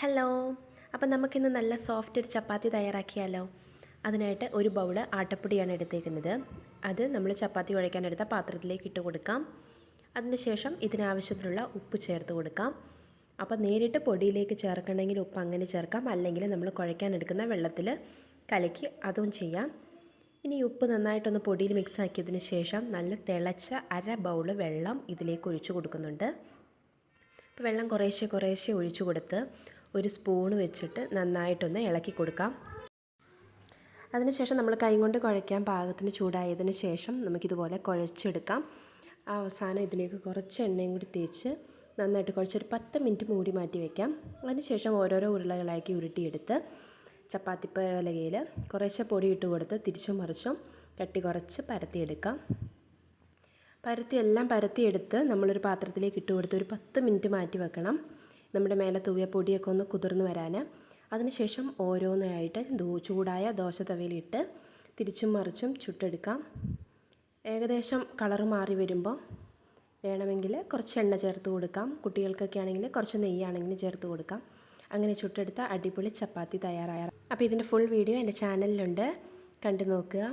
Hello, അപ്പം നമുക്കിന്ന് നല്ല സോഫ്റ്റ് ഒരു ചപ്പാത്തി തയ്യാറാക്കിയാലോ. അതിനായിട്ട് ഒരു ബൗള് ആട്ടപ്പൊടിയാണ് എടുത്തേക്കുന്നത്. അത് നമ്മൾ ചപ്പാത്തി കുഴയ്ക്കാനെടുത്ത പാത്രത്തിലേക്ക് ഇട്ട് കൊടുക്കാം. അതിനുശേഷം ഇതിനാവശ്യത്തിനുള്ള ഉപ്പ് ചേർത്ത് കൊടുക്കാം. അപ്പം നേരിട്ട് പൊടിയിലേക്ക് ചേർക്കണമെങ്കിൽ ഉപ്പ് അങ്ങനെ ചേർക്കാം, അല്ലെങ്കിൽ നമ്മൾ കുഴയ്ക്കാനെടുക്കുന്ന വെള്ളത്തിൽ കലക്കി അതും ചെയ്യാം. ഇനി ഉപ്പ് നന്നായിട്ടൊന്ന് പൊടിയിൽ മിക്സ് ആക്കിയതിന് ശേഷം നല്ല തിളച്ച അര ബൗള് വെള്ളം ഇതിലേക്ക് ഒഴിച്ചു കൊടുക്കുന്നുണ്ട്. അപ്പോൾ വെള്ളം കുറേശ്ശെ ഒഴിച്ചു കൊടുത്ത് ഒരു സ്പൂൺ വെച്ചിട്ട് നന്നായിട്ടൊന്ന് ഇളക്കി കൊടുക്കാം. അതിനുശേഷം നമ്മൾ കൈ കൊണ്ട് കുഴയ്ക്കാൻ പാകത്തിന് ചൂടായതിന് ശേഷം നമുക്കിതുപോലെ കുഴച്ചെടുക്കാം. അവസാനം ഇതിലേക്ക് കുറച്ച് എണ്ണയും കൂടി തേച്ച് നന്നായിട്ട് കുഴച്ചൊരു 10 മിനിറ്റ് മൂടി മാറ്റി വയ്ക്കാം. അതിനുശേഷം ഓരോരോ ഉരുളകളാക്കി ഉരുട്ടിയെടുത്ത് ചപ്പാത്തി പലകയിൽ കുറേശ്ശെ പൊടി ഇട്ട് കൊടുത്ത് തിരിച്ചും മറിച്ചും കട്ടി കുറച്ച് പരത്തിയെടുക്കാം. എല്ലാം പരത്തിയെടുത്ത് നമ്മളൊരു പാത്രത്തിലേക്ക് ഇട്ട് കൊടുത്ത് ഒരു 10 മിനിറ്റ് മാറ്റി വെക്കണം, നമ്മുടെ മേലെ തൂവിയ പൊടിയൊക്കെ ഒന്ന് കുതിർന്ന് വരാൻ. അതിനുശേഷം ഓരോന്നായിട്ട് ചൂടായ ദോശ തവയിലിട്ട് തിരിച്ചും മറിച്ചും ചുട്ടെടുക്കാം. ഏകദേശം കളറ് മാറി വരുമ്പോൾ വേണമെങ്കിൽ കുറച്ച് എണ്ണ ചേർത്ത് കൊടുക്കാം. കുട്ടികൾക്കൊക്കെ ആണെങ്കിൽ കുറച്ച് നെയ്യാണെങ്കിലും ചേർത്ത് കൊടുക്കാം. അങ്ങനെ ചുട്ടെടുത്ത അടിപൊളി ചപ്പാത്തി തയ്യാറായ. അപ്പോൾ ഇതിൻ്റെ ഫുൾ വീഡിയോ എൻ്റെ ചാനലിലുണ്ട്, കണ്ടു നോക്കുക.